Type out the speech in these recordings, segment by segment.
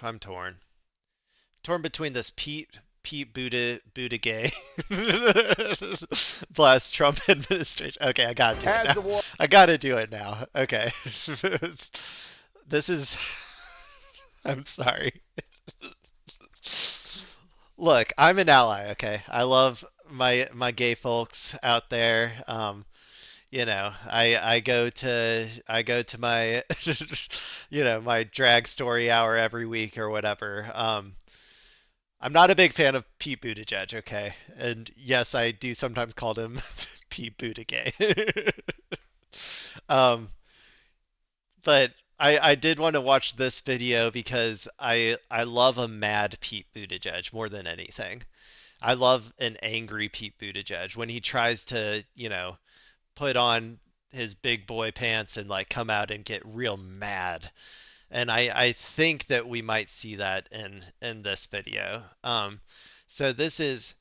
I'm torn. Torn between this Pete Buttigieg bless Trump administration. Okay, I gotta do it As now. the war I gotta do it now. Okay. This is. I'm sorry. Look, I'm an ally. Okay, I love my gay folks out there. I go to my my drag story hour every week or whatever. I'm not a big fan of Pete Buttigieg, okay? And yes, I do sometimes call him Pete Buttigieg. um, but I did want to watch this video because I love a mad Pete Buttigieg more than anything. I love an angry Pete Buttigieg when he tries to, put on his big boy pants and like come out and get real mad. And I think that we might see that in this video. So this is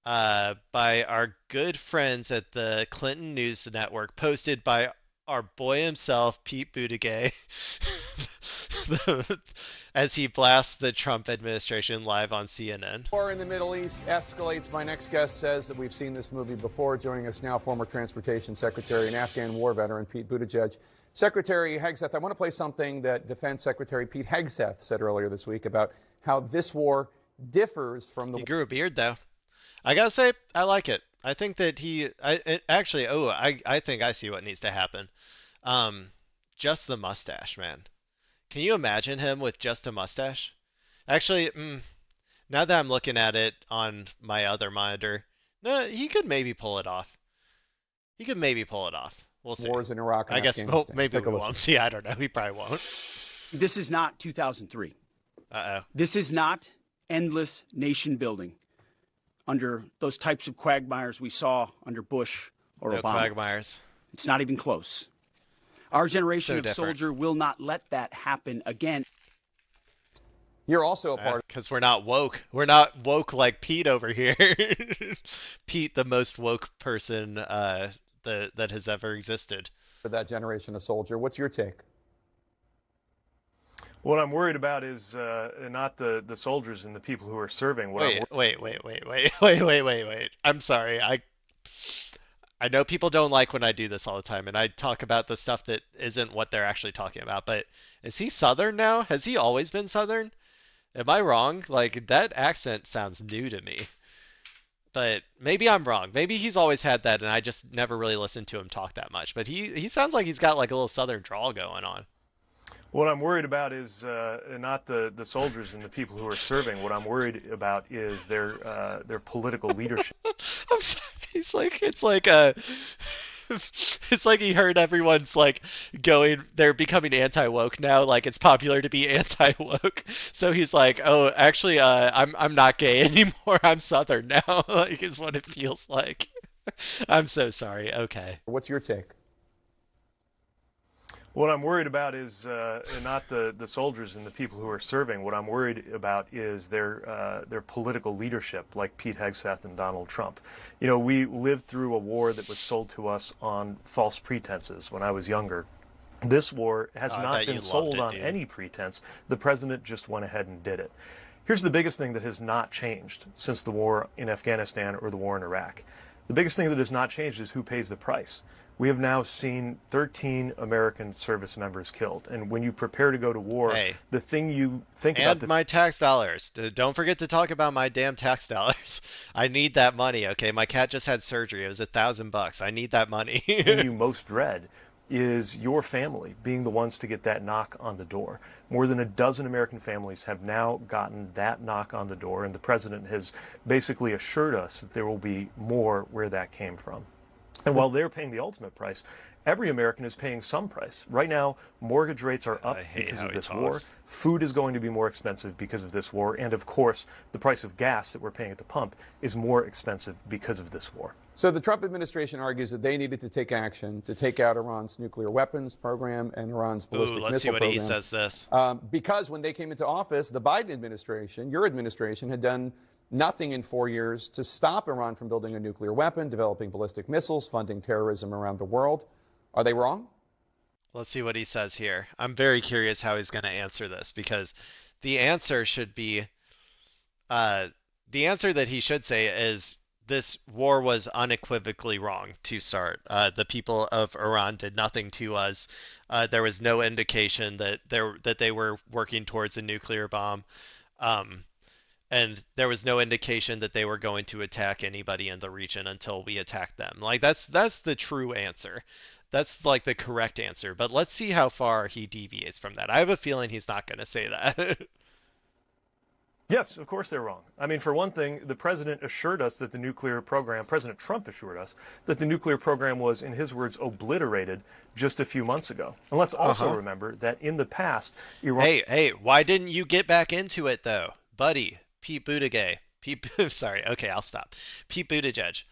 by our good friends at the Clinton News Network, posted by our boy himself, Pete Buttigieg, as he blasts the Trump administration live on CNN. war in the Middle East escalates. My next guest says that we've seen this movie before. Joining us now, former Transportation Secretary and Afghan war veteran Pete Buttigieg. Secretary Hegseth, I want to play something that Defense Secretary Pete Hegseth said earlier this week about how this war differs from the. He grew a beard, though. I gotta say, I like it. I think that actually, I think I see what needs to happen. Um, just the mustache, man. Can you imagine him with just a mustache? Actually, now that I'm looking at it on my other monitor, no, he could maybe pull it off. He could maybe pull it off. We'll see. Wars in Iraq and I guess Afghanistan. maybe Take a we listen. won't see. I don't know. He probably won't. This is not 2003. Uh-oh. This is not endless nation building under those types of quagmires we saw under Bush or No Obama. quagmires. It's not even close. Our generation So of different. soldier will not let that happen again. You're also a part Because we're not woke. We're not woke like Pete over here. Pete, the most woke person that has ever existed. of that generation of soldier. What's your take? What I'm worried about is not the soldiers and the people who are serving. Wait. I'm sorry. I know people don't like when I do this all the time, and I talk about the stuff that isn't what they're actually talking about. But is he Southern now? Has he always been Southern? Am I wrong? Like, that accent sounds new to me. But maybe I'm wrong. Maybe he's always had that, and I just never really listened to him talk that much. But he sounds like he's got like a little Southern drawl going on. What I'm worried about is not the soldiers and the people who are serving. What I'm worried about is their political leadership. I'm sorry. It's like he heard everyone's like they're becoming anti-woke now, like it's popular to be anti-woke. So he's like, "Oh, actually I'm not gay anymore. I'm Southern now." Like is what it feels like. I'm so sorry. Okay. What's your take? What I'm worried about is not the soldiers and the people who are serving. What I'm worried about is their political leadership, like Pete Hegseth and Donald Trump. You know, we lived through a war that was sold to us on false pretenses when I was younger. This war has not been sold on any pretense. The president just went ahead and did it. Here's the biggest thing that has not changed since the war in Afghanistan or the war in Iraq. The biggest thing that has not changed is who pays the price. We have now seen 13 American service members killed. And when you prepare to go to war, the thing you think about... And my tax dollars. Don't forget to talk about my damn tax dollars. I need that money, okay? My cat just had surgery. It was $1,000. I need that money. The thing you most dread is your family being the ones to get that knock on the door. More than a dozen American families have now gotten that knock on the door, and the president has basically assured us that there will be more where that came from. And while they're paying the ultimate price, every American is paying some price. Right now, mortgage rates are up because of this war. Food is going to be more expensive because of this war. And of course, the price of gas that we're paying at the pump is more expensive because of this war. So the Trump administration argues that they needed to take action to take out Iran's nuclear weapons program and Iran's ballistic let's missile see what program. he says this. Because when they came into office, the Biden administration, your administration, had done nothing in 4 years to stop Iran from building a nuclear weapon, developing ballistic missiles, funding terrorism around the world. Are they wrong? Let's see what he says here. I'm very curious how he's going to answer this because the answer should be uh, the answer that he should say is this war was unequivocally wrong to start. The people of Iran did nothing to us. There was no indication that they were working towards a nuclear bomb, um, and there was no indication that they were going to attack anybody in the region until we attacked them. Like that's the true answer. That's like the correct answer. But let's see how far he deviates from that. I have a feeling he's not going to say that. Yes, of course they're wrong. I mean, for one thing, the president assured us that the nuclear program, President Trump assured us that the nuclear program was, in his words, obliterated just a few months ago. And let's also remember that in the past, Iran. Hey, why didn't you get back into it though, buddy? Pete Buttigieg. Sorry. Okay, I'll stop. Pete Buttigieg.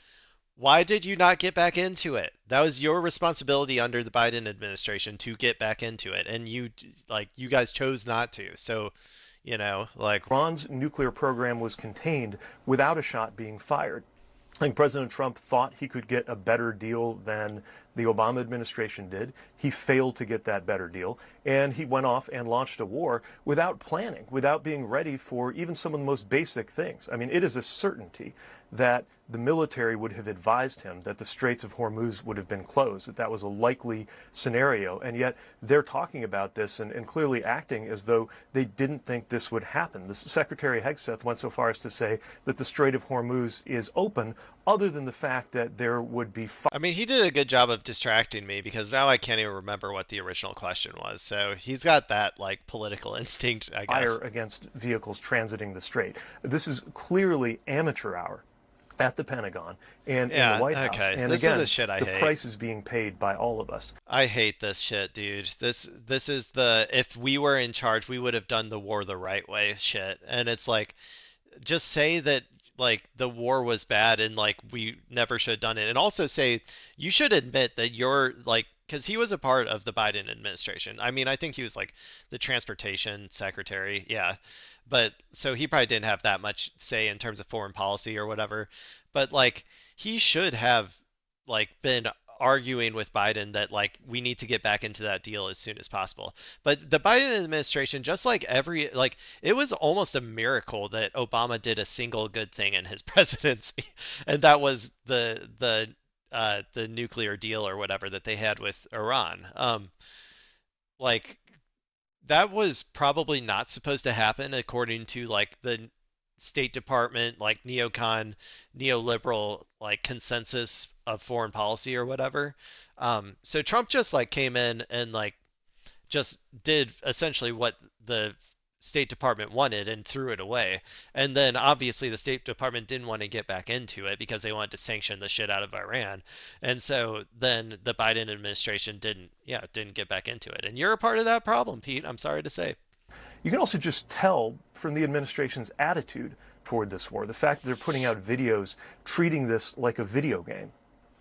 Why did you not get back into it? That was your responsibility under the Biden administration to get back into it, and you guys chose not to. So, like Iran's nuclear program was contained without a shot being fired. I think President Trump thought he could get a better deal than the Obama administration did. He failed to get that better deal, and he went off and launched a war without planning, without being ready for even some of the most basic things. I mean, it is a certainty that the military would have advised him that the Straits of Hormuz would have been closed, that was a likely scenario, and yet they're talking about this and clearly acting as though they didn't think this would happen. The Secretary Hegseth went so far as to say that the Strait of Hormuz is open, other than the fact that there would be I mean, he did a good job of distracting me because now I can't even remember what the original question was. So he's got that like political instinct, I guess. fire against vehicles transiting the strait. This is clearly amateur hour at the Pentagon and in the White House. And this again, is the shit I hate. price is being paid by all of us. I hate this shit, dude. This is the if we were in charge, we would have done the war the right way shit. And it's like just say that like the war was bad and like we never should have done it. And also say you should admit that you're like because he was a part of the Biden administration. I mean, I think he was like the transportation secretary. Yeah. But so he probably didn't have that much say in terms of foreign policy or whatever. But like he should have like been arguing with Biden that like we need to get back into that deal as soon as possible. But the Biden administration, just like every like it was almost a miracle that Obama did a single good thing in his presidency, and that was the nuclear deal or whatever that they had with Iran. Like that was probably not supposed to happen according to like the State Department, like neoliberal, like consensus of foreign policy or whatever. So Trump just like came in and like just did essentially what the State Department wanted and threw it away. And then obviously the State Department didn't want to get back into it because they wanted to sanction the shit out of Iran. And so then the Biden administration didn't get back into it. And you're a part of that problem, Pete. I'm sorry to say. You can also just tell from the administration's attitude toward this war, the fact that they're putting out videos treating this like a video game.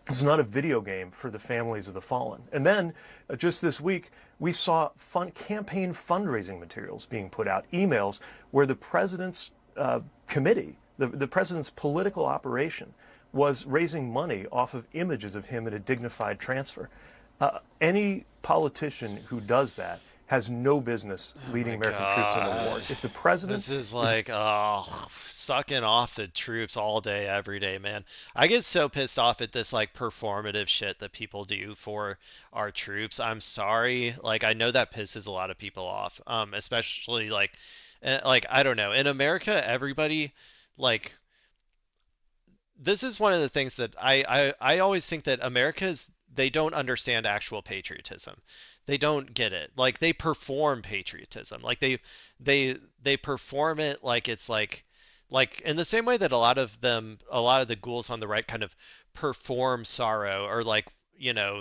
It's not a video game for the families of the fallen. And then, just this week, we saw campaign fundraising materials being put out, emails where the president's committee, the president's political operation, was raising money off of images of him in a dignified transfer. Any politician who does that has no business leading American troops in the war. If the president This is like, sucking off the troops all day, every day, man. I get so pissed off at this like performative shit that people do for our troops. I'm sorry. Like, I know that pisses a lot of people off. Especially like I don't know. In America, everybody like this is one of the things that I always think that they don't understand actual patriotism. They don't get it. Like they perform patriotism. Like they perform it like it's like in the same way that a lot of the ghouls on the right kind of perform sorrow or like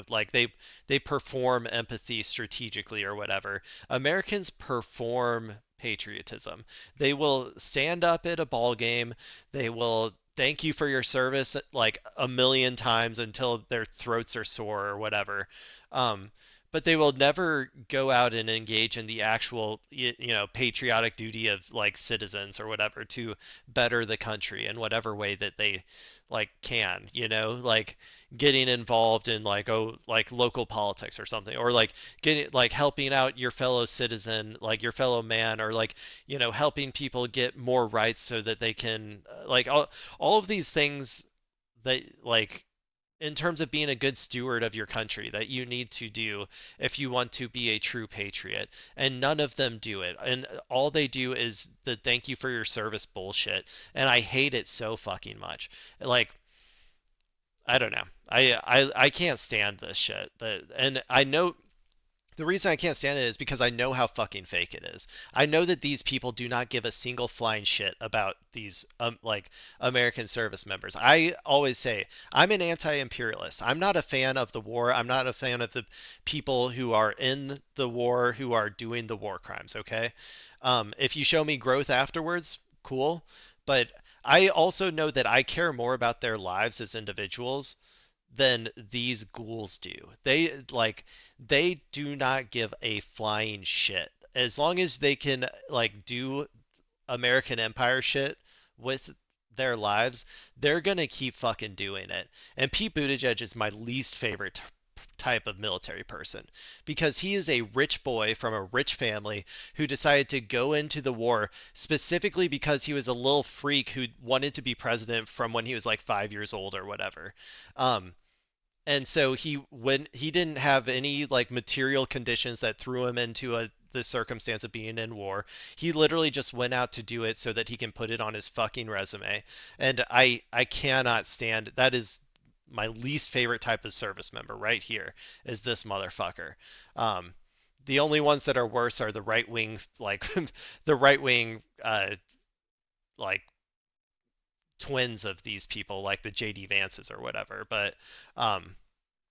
like they perform empathy strategically or whatever. Americans perform patriotism. They will stand up at a ball game. They will thank you for your service like a million times until their throats are sore or whatever. but they will never go out and engage in the actual patriotic duty of like citizens or whatever to better the country in whatever way that they like can, like getting involved in like like local politics or something, or like getting like helping out your fellow citizen, like your fellow man, or like helping people get more rights so that they can like all of these things that like in terms of being a good steward of your country that you need to do if you want to be a true patriot. And none of them do it. And all they do is the thank you for your service bullshit. And I hate it so fucking much. Like, I don't know. I can't stand this shit. And I know the reason I can't stand it is because I know how fucking fake it is. I know that these people do not give a single flying shit about these like American service members. I always say I'm an anti-imperialist. I'm not a fan of the war. I'm not a fan of the people who are in the war who are doing the war crimes, okay? If you show me growth afterwards, cool. But I also know that I care more about their lives as individuals than these ghouls do. They do not give a flying shit. As long as they can like do American Empire shit with their lives, they're gonna keep fucking doing it. And Pete Buttigieg is my least favorite type of military person because he is a rich boy from a rich family who decided to go into the war specifically because he was a little freak who wanted to be president from when he was like 5 years old or whatever. Um, and so he didn't have any like material conditions that threw him into the circumstance of being in war. He literally just went out to do it so that he can put it on his fucking resume. And I cannot stand that. Is my least favorite type of service member right here is this motherfucker. Um, the only ones that are worse are the right wing, like the right wing, like twins of these people, like the JD Vances or whatever. Um,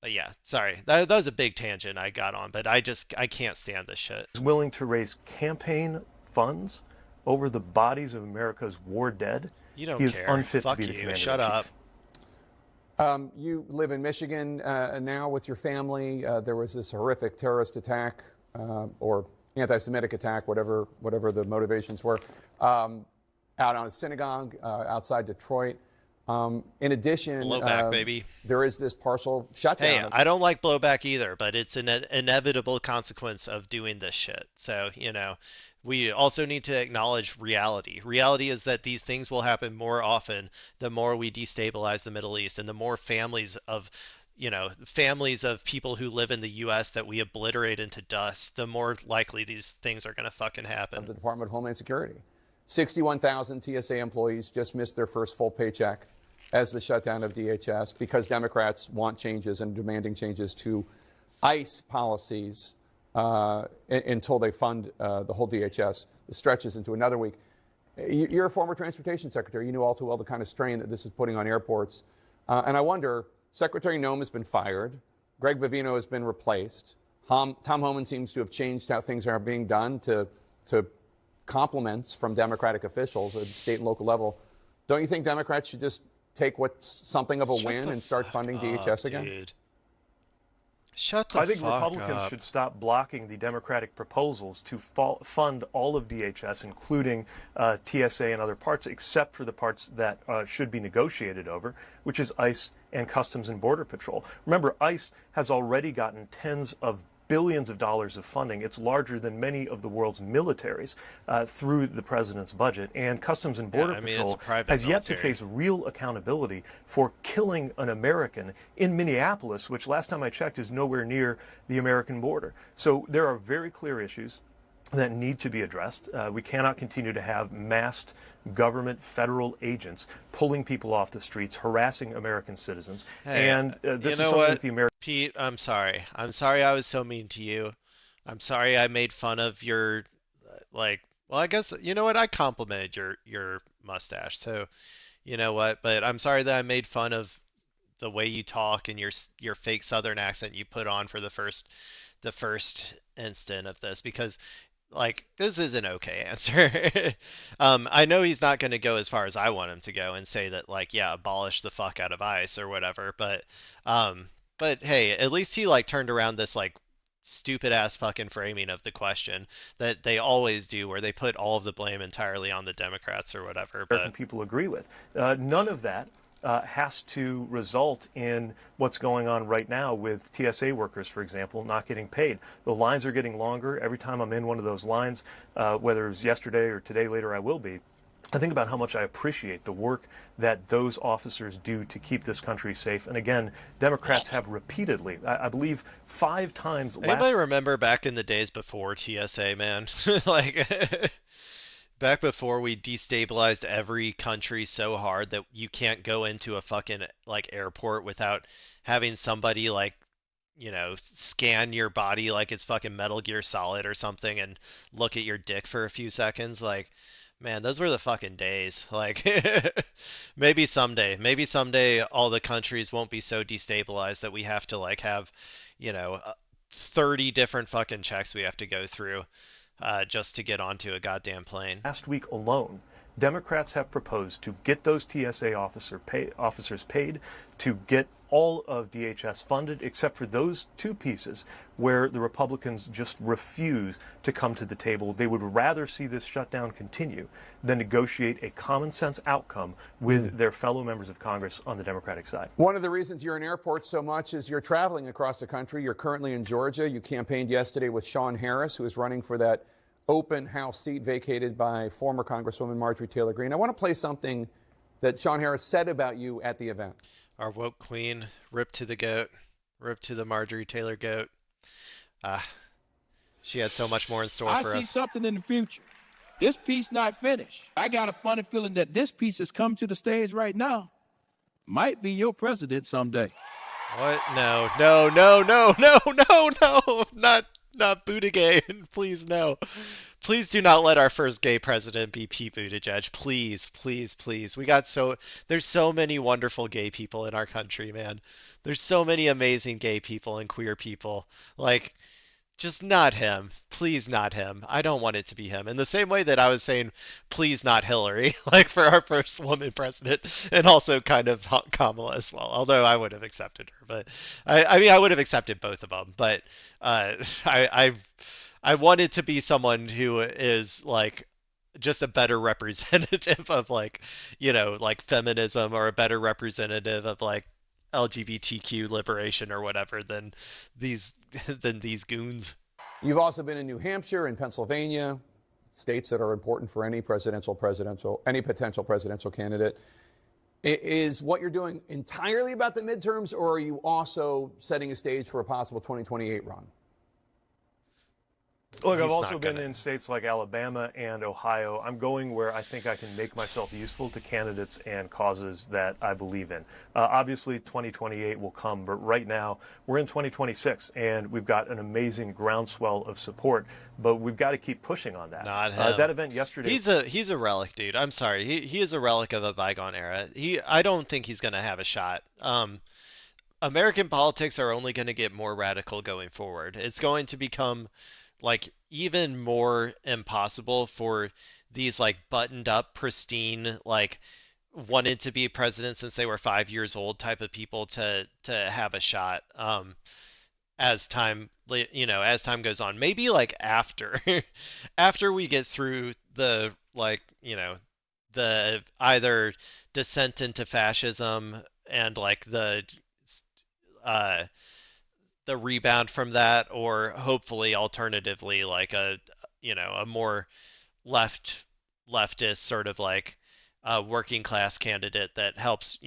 but yeah, sorry, that was a big tangent I got on, but I can't stand this shit. Is willing to raise campaign funds over the bodies of America's war dead. You don't he is care. unfit Fuck to be the you. commander Shut in up. chief. You live in Michigan now with your family. There was this horrific terrorist attack or anti-Semitic attack, whatever the motivations were, out on a synagogue outside Detroit. In addition, Blowback, baby. there is this partial shutdown. Hey, I don't like blowback either, but it's an inevitable consequence of doing this shit. So, we also need to acknowledge reality. Reality is that these things will happen more often the more we destabilize the Middle East and the more families of people who live in the U.S. that we obliterate into dust, the more likely these things are going to fucking happen. Of the Department of Homeland Security. 61,000 TSA employees just missed their first full paycheck as the shutdown of DHS because Democrats want changes and demanding changes to ICE policies until they fund the whole DHS. It stretches into another week. You're a former transportation secretary. You know all too well the kind of strain that this is putting on airports. And I wonder, Secretary Noem has been fired. Greg Bovino has been replaced. Tom Homan seems to have changed how things are being done to compliments from Democratic officials at the state and local level. Don't you think Democrats should just take what's something of a win and start funding DHS again? Dude. Shut the fuck up. I think Republicans should stop blocking the Democratic proposals to fund all of DHS, including TSA and other parts, except for the parts that should be negotiated over, which is ICE and Customs and Border Patrol. Remember, ICE has already gotten tens of billions of dollars of funding. It's larger than many of the world's militaries through the president's budget. And Customs and Border Patrol has yet to face real accountability for killing an American in Minneapolis, which last time I checked is nowhere near the American border. So there are very clear issues that need to be addressed. We cannot continue to have masked government federal agents pulling people off the streets, harassing American citizens. Hey, and this is know something what, that the American Pete, I'm sorry. I'm sorry I was so mean to you. I'm sorry I made fun of your well, I guess you know what? I complimented your mustache. So, you know what? But I'm sorry that I made fun of the way you talk and your fake Southern accent you put on for the first instant of this because this is an okay answer. I know he's not going to go as far as I want him to go and say that yeah, abolish the fuck out of ICE or whatever, but hey, at least he turned around this stupid ass fucking framing of the question that they always do, where they put all of the blame entirely on the Democrats or whatever. American But people agree with. None of that has to result in what's going on right now with TSA workers, for example, not getting paid. The lines are getting longer. Every time I'm in one of those lines, whether it was yesterday or today later I will be, I think about how much I appreciate the work that those officers do to keep this country safe. And again, Democrats have repeatedly, I believe 5 times anybody remember back in the days before TSA, man? Like back before we destabilized every country so hard that you can't go into a fucking like airport without having somebody like, scan your body like it's fucking Metal Gear Solid or something and look at your dick for a few seconds. Like, man, those were the fucking days. Like, maybe someday all the countries won't be so destabilized that we have to like have, you know, 30 different fucking checks we have to go through just to get onto a goddamn plane. Last week alone, Democrats have proposed to get those TSA officers paid, to get all of DHS funded, except for those 2 pieces where the Republicans just refuse to come to the table. They would rather see this shutdown continue than negotiate a common sense outcome with their fellow members of Congress on the Democratic side. One of the reasons you're in airports so much is you're traveling across the country. You're currently in Georgia. You campaigned yesterday with Sean Harris, who is running for that open House seat vacated by former Congresswoman Marjorie Taylor Greene. I want to play something that Sean Harris said about you at the event. Our woke queen, rip to the goat, rip to the Marjorie Taylor goat. She had so much more in store for us. I see something in the future. This piece not finished. I got a funny feeling that this piece has come to the stage right now. Might be your president someday. What? No, not Buttigieg. Please, no. Please do not let our first gay president be Pete Buttigieg. Please, please, please. There's so many wonderful gay people in our country, man. There's so many amazing gay people and queer people. Like, just not him. Please, not him. I don't want it to be him. In the same way that I was saying, please, not Hillary, like for our first woman president, and also kind of Kamala as well. Although I would have accepted her, but I mean, I would have accepted both of them. But I wanted to be someone who is like just a better representative of like, like feminism, or a better representative of like LGBTQ liberation or whatever than these goons. You've also been in New Hampshire and Pennsylvania, states that are important for any potential presidential candidate. Is what you're doing entirely about the midterms, or are you also setting a stage for a possible 2028 run? Look, I've also been in states like Alabama and Ohio. I'm going where I think I can make myself useful to candidates and causes that I believe in. Obviously, 2028 will come, but right now we're in 2026, and we've got an amazing groundswell of support, but we've got to keep pushing on that. Not him. That event yesterday. He's a relic, dude. I'm sorry. He is a relic of a bygone era. I don't think he's going to have a shot. American politics are only going to get more radical going forward. It's going to become like even more impossible for these like buttoned up, pristine, like wanted to be president since they were 5 years old type of people to have a shot. As time goes on, maybe like after we get through the the either descent into fascism and like the rebound from that, or hopefully alternatively like a more leftist sort of like working class candidate that helps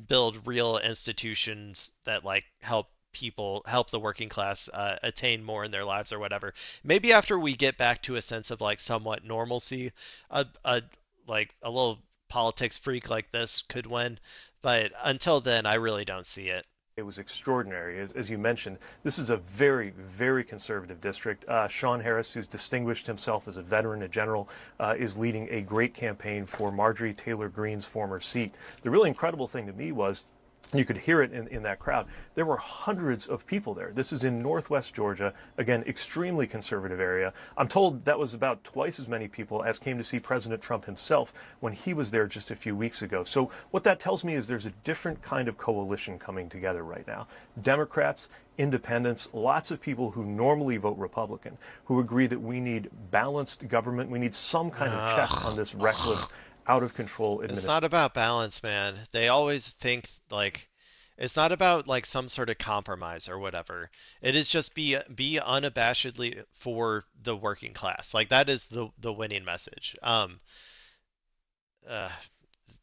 build real institutions that like help the working class attain more in their lives or whatever. Maybe after we get back to a sense of like somewhat normalcy, like a little politics freak like this could win, but until then I really don't see it. It was extraordinary. As you mentioned, this is a very, very conservative district. Sean Harris, who's distinguished himself as a veteran, a general, is leading a great campaign for Marjorie Taylor Greene's former seat. The really incredible thing to me was You could hear it in that crowd. There were hundreds of people there. This is in northwest Georgia, again, extremely conservative area. I'm told that was about twice as many people as came to see President Trump himself when he was there just a few weeks ago. So what that tells me is there's a different kind of coalition coming together right now. Democrats, independents, lots of people who normally vote Republican, who agree that we need balanced government, we need some kind of check on this reckless, out of control It's administration. not about balance, man. They always think like it's not about like some sort of compromise or whatever. It is just be unabashedly for the working class. Like that is the winning message. Uh,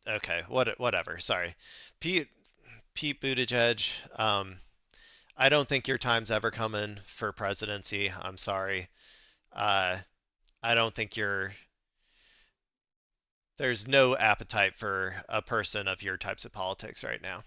okay, whatever. Sorry. Pete Pete Buttigieg, I don't think your time's ever coming for presidency. I'm sorry. Uh, I don't think there's no appetite for a person of your types of politics right now.